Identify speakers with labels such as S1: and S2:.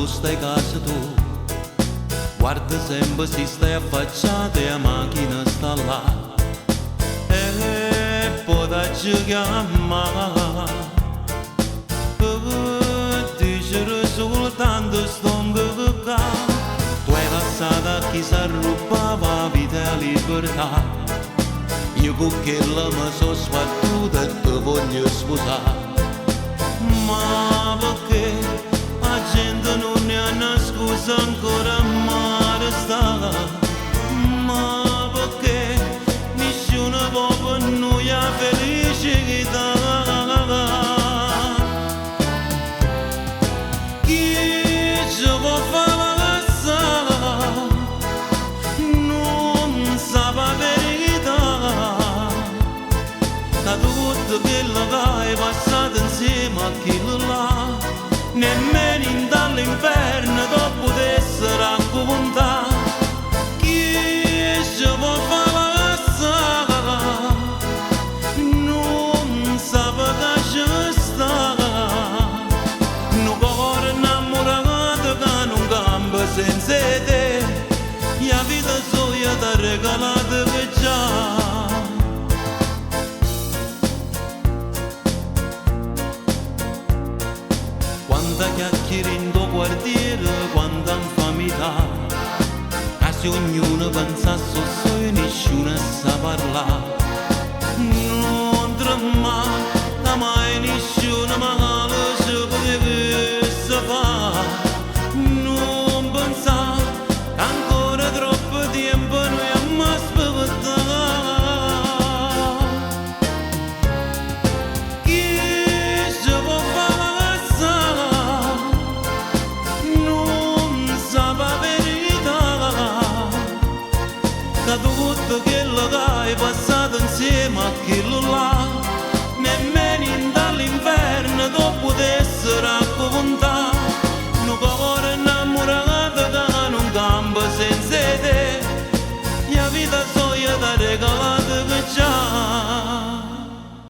S1: tu stai a casa tu, guarda sempre se stai affacciata e la macchina sta là, e poi ci chiama, dice soltanto stongo che tu hai passato a chi si rubava la vita e la libertà, io con quella mi sono sbattuta e ti voglio sposare. Ma perché la gente non ne ha una scusa ancora a restare? Ma perché nessuno può per noi la felicità? Chi ci può fare passare non sa la verità. Da tutto quello che hai passato insieme a chi là, nemmeno in dall'inferno dopo potesse raccontare. Chi ci può fare passare non sa che ci sta, un cuore innamorato che non cambia senza te, la vita sua ti ha regalato che già. Quanta chiacchiere in tuo quartiere, quanta infamità, quasi ognuno pensa a suo e nessuno sa parlare. Non trema, mai nessuno male ci potesse fare. Non pensa che ancora troppo tempo noi abbiamo aspettato. Da tutto quello che hai passato insieme a quello là,